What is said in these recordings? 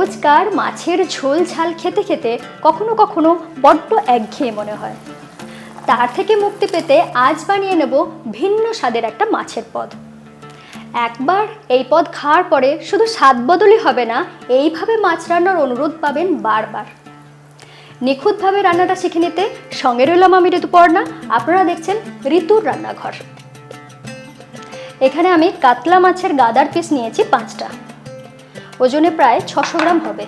রোজকার মাছের ঝোল ঝাল খেতে খেতে কখনো কখনো বড্ড একঘেয়ে মনে হয়। তার থেকে মুক্তি পেতে আজ বানিয়ে নেব ভিন্ন স্বাদের একটা মাছের পদ। একবার এই পদ খাওয়ার পরে শুধু স্বাদ বদলই হবে না, এইভাবে মাছ রান্নার অনুরোধ পাবেন বারবার। নিখুঁতভাবে রান্নাটা শিখে নিতে সঙ্গে রইলাম আমি ঋতুপর্ণা। আপনারা দেখছেন ঋতুর রান্নাঘর। এখানে আমি কাতলা মাছের গাদার পিস নিয়েছি 5টা, ওজনে প্রায় 600 গ্রাম হবে।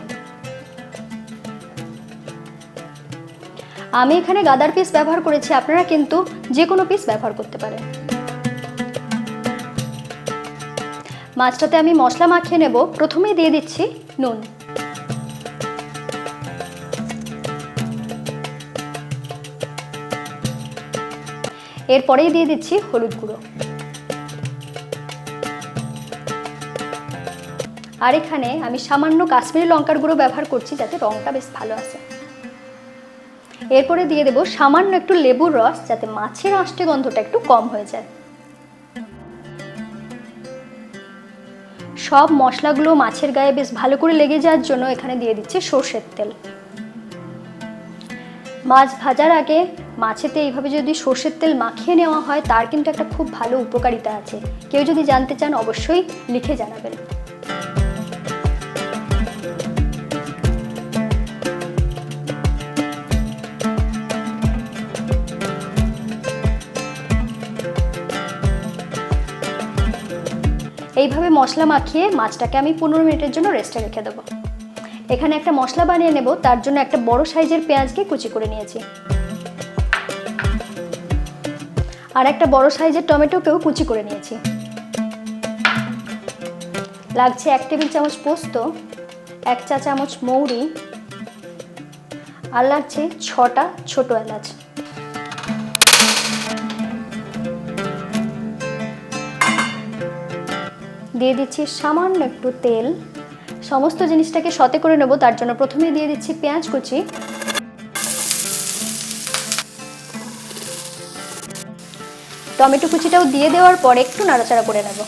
আমি এখানে গাদার পিস ব্যবহার করেছি, আপনারা কিন্তু যে কোনো পিস ব্যবহার করতে পারেন। মাছটাতে আমি মশলা মাখিয়ে নেব। প্রথমেই দিয়ে দিচ্ছি নুন, এরপরেই দিয়ে দিচ্ছি হলুদ গুঁড়ো, আর এখানে আমি সামান্য কাশ্মীরি লঙ্কার গুঁড়ো ব্যবহার করছি যাতে রংটা বেশ ভালো আসে। এরপরে দিয়ে দেব সামান্য একটু লেবুর রস যাতে মাছের আষ্টে গন্ধটা একটু কম হয়ে যায়। সব মশলাগুলো মাছের গায়ে বেশ ভালো করে লেগে যাওয়ার জন্য এখানে দিয়ে দিচ্ছি সর্ষের তেল। মাছ ভাজার আগে মাছেতে এইভাবে যদি সর্ষের তেল মাখিয়ে নেওয়া হয় তার কিন্তু একটা খুব ভালো উপকারিতা আছে। কেউ যদি জানতে চান অবশ্যই লিখে জানাবেন। এইভাবে মশলা মাখিয়ে মাছটাকে আমি 15 মিনিটের জন্য রেস্টে রেখে দেবো। এখানে একটা মশলা বানিয়ে নেব, তার জন্য একটা বড় সাইজের পেঁয়াজকে কুচি করে নিয়েছি, আর একটা বড় সাইজের টমেটোকেও কুচি করে নিয়েছি। লাগছে 1 টেবিল চামচ পোস্ত, 1 চা চামচ মৌরি, আর লাগছে 6টা ছোট এলাচ। দিয়ে দিচ্ছি সামান্য একটু তেল। সমস্ত জিনিসটাকে সতে করে নেব, তার জন্য প্রথমে দিয়ে দিচ্ছি পেঁয়াজ কুচি, টমেটো কুচিটাও দিয়ে দেওয়ার পর একটু নাড়াচাড়া করে নেব।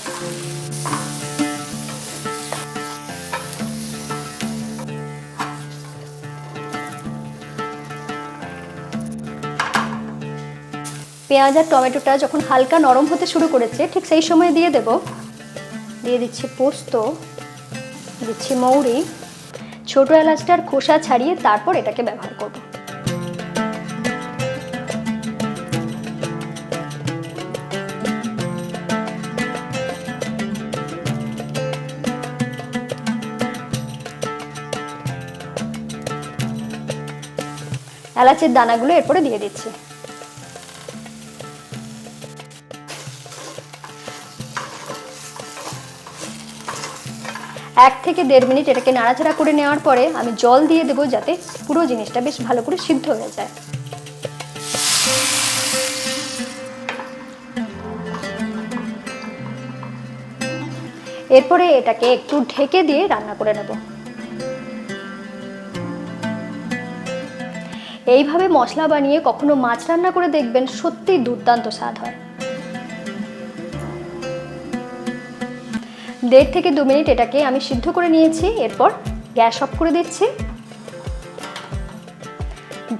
পেঁয়াজ আর টমেটোটা যখন হালকা নরম হতে শুরু করেছে ঠিক সেই সময় দিয়ে দিচ্ছি পোস্ত, দিচ্ছি মৌরি, ছোট এলাচটার খোসা ছাড়িয়ে তারপর এটাকে ব্যবহার করব। এলাচের দানাগুলো এরপরে দিয়ে দিচ্ছি। 1 থেকে 1.5 মিনিট এটাকে নাড়াচাড়া করে নেওয়ার পরে আমি জল দিয়ে দেবো যাতে পুরো জিনিসটা বেশ ভালো করে সিদ্ধ হয়ে যায়। এরপরে এটাকে একটু ঢেকে দিয়ে রান্না করে নেব। এইভাবে মশলা বানিয়ে কখনো মাছ রান্না করে দেখবেন, সত্যিই দুর্দান্ত স্বাদ হয়। 1.5 থেকে 2 মিনিট এটাকে আমি সিদ্ধ করে নিয়েছি। এরপর গ্যাস অফ করে দিচ্ছি।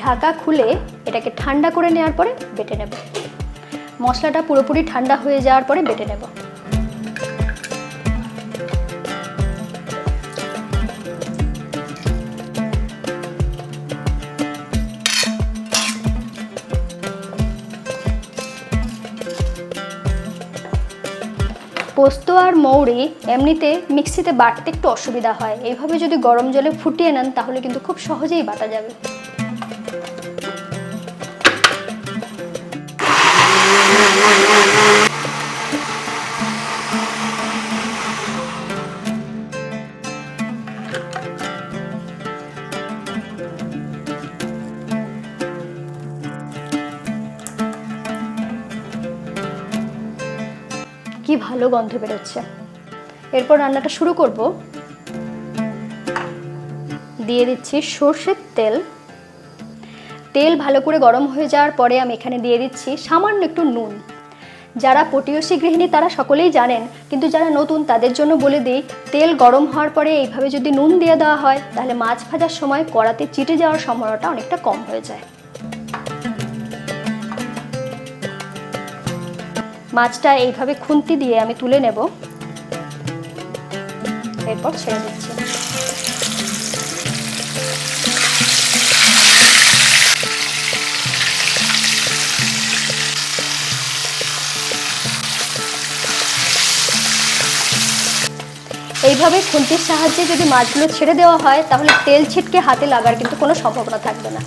ঢাকা খুলে এটাকে ঠান্ডা করে নেওয়ার পরে বেটে নেব। মশলাটা পুরোপুরি ঠান্ডা হয়ে যাওয়ার পরে বেটে নেব। পোস্ত আর মৌরি এমনিতে মিক্সিতে বাটতে একটু অসুবিধা হয়, এইভাবে যদি গরম জলে ফুটিয়ে নেন তাহলে কিন্তু খুব সহজেই বাটা যাবে। কি ভালো গন্ধ বেরোচ্ছে। এরপর রান্নাটা শুরু করব। দিয়ে দিচ্ছি সর্ষের তেল। তেল ভালো করে গরম হয়ে যাওয়ার পরে আমি এখানে দিয়ে দিচ্ছি সামান্য একটু নুন। যারা পটীয়সী গৃহিণী তারা সকলেই জানেন, কিন্তু যারা নতুন তাদের জন্য বলে দিই, তেল গরম হওয়ার পরে এইভাবে যদি নুন দিয়ে দেওয়া হয় তাহলে মাছ ভাজার সময় কড়াতে চিটে যাওয়ার সম্ভাবনাটা অনেকটা কম হয়ে যায়। মাছটা এইভাবে খুন্তি দিয়ে আমি তুলে নেব, এরপর ছেড়ে দিচ্ছি। এইভাবে খুন্তির সাহায্যে যদি মাছগুলো ছেড়ে দেওয়া হয় তাহলে তেল ছিটকে হাতে লাগার কিন্তু কোনো সম্ভাবনা থাকবে না।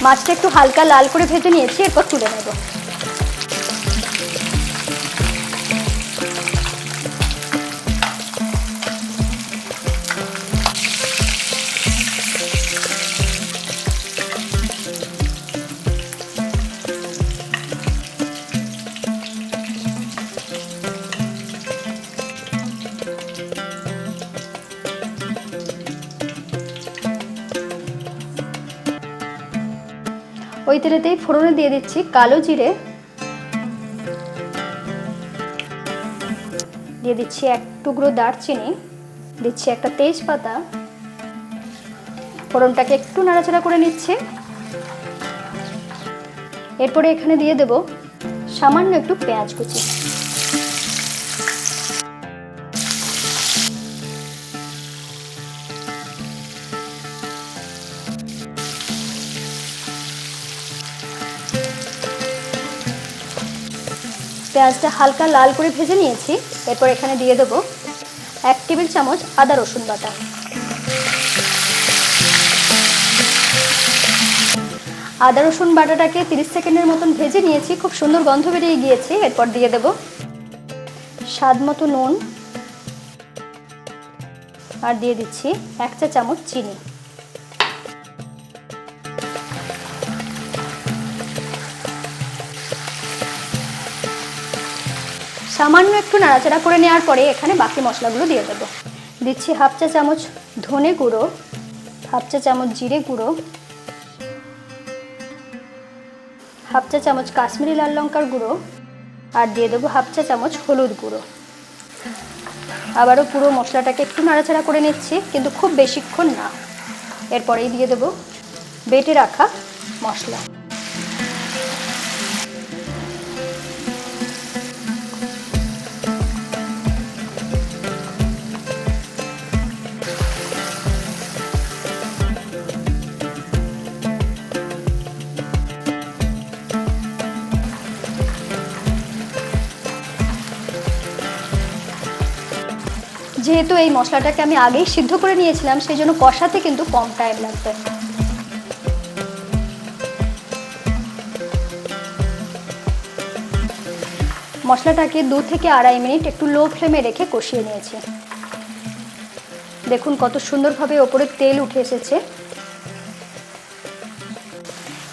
মাছটা একটু হালকা লাল করে ভেজে নিয়েছি, এরপর তুলে নেব। ওই তেলেতেই ফোড়নে দিয়ে দিচ্ছি কালো জিরে, দিয়ে দিচ্ছি এক টুকরো দারচিনি, দিচ্ছি একটা তেজপাতা। ফোড়নটাকে একটু নাড়াচাড়া করে নিচ্ছি। এরপরে এখানে দিয়ে দেব সামান্য একটু পেঁয়াজ কুচি। পেঁয়াজটা হালকা লাল করে ভেজে নিয়েছি, এরপর এখানে দিয়ে দেব 1 টেবিল চামচ আদা রসুন বাটা। আদা রসুন বাটাটাকে 30 সেকেন্ডের মতন ভেজে নিয়েছি, খুব সুন্দর গন্ধ বেরিয়ে গিয়েছে। এরপর দিয়ে দেব স্বাদ মতো নুন, আর দিয়ে দিচ্ছি 1 চা চামচ চিনি। সামান্য একটু নাড়াচাড়া করে নেওয়ার পরে এখানে বাকি মশলাগুলো দিয়ে দেবো। দিচ্ছি 1/2 চা চামচ ধনে গুঁড়ো, 1/2 চা চামচ জিরে গুঁড়ো, 1/2 চা চামচ কাশ্মীরি লাল লঙ্কার গুঁড়ো, আর দিয়ে দেবো 1/2 চা চামচ হলুদ গুঁড়ো। আবারও পুরো মশলাটাকে একটু নাড়াচাড়া করে নিচ্ছি, কিন্তু খুব বেশিক্ষণ না। এরপরেই দিয়ে দেবো বেটে রাখা মশলা। যেহেতু এই মশলাটাকে আমি আগেই সিদ্ধ করে নিয়েছিলাম, সেই জন্য কষাতে কিন্তু কম টাইম লাগবে। মশলাটাকে 2 থেকে 2.5 মিনিট একটু লো ফ্লেমে রেখে কষিয়ে নিয়েছি। দেখুন কত সুন্দরভাবে ওপরে তেল উঠে এসেছে।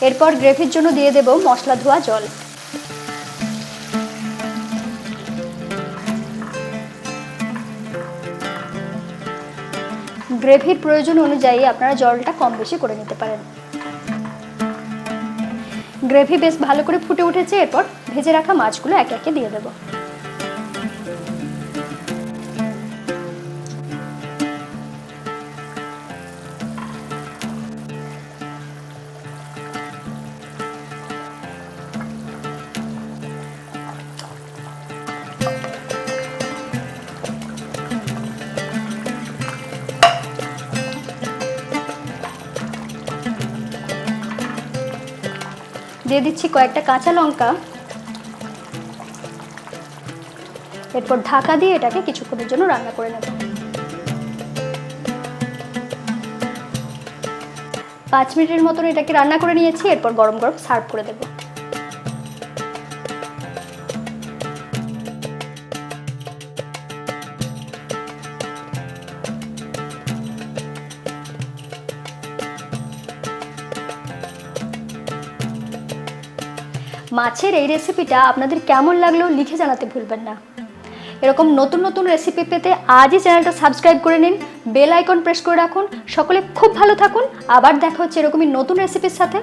এরপর গ্রেভির জন্য দিয়ে দেব মশলা ধোয়া জল। গ্রেভির প্রয়োজন অনুযায়ী আপনারা জলটা কম বেশি করে নিতে পারেন। গ্রেভি বেশ ভালো করে ফুটে উঠেছে, এরপর ভেজে রাখা মাছগুলো একে একে দিয়ে দেব। দিয়ে দিচ্ছি কয়েকটা কাঁচা লঙ্কা। এরপর ঢাকা দিয়ে এটাকে কিছুক্ষণের জন্য রান্না করে নেব। 5 মিনিটের মতন এটাকে রান্না করে নিয়েছি, এরপর গরম গরম সার্ভ করে দেব। মাছের এই রেসিপিটা আপনাদের কেমন লাগলো লিখে জানাতে ভুলবেন না। এরকম নতুন নতুন রেসিপি পেতে আজই চ্যানেলটা সাবস্ক্রাইব করে নিন, বেল আইকন প্রেস করে রাখুন। সকলে খুব ভালো থাকুন, আবার দেখা হচ্ছে এরকমই নতুন রেসিপির সাথে।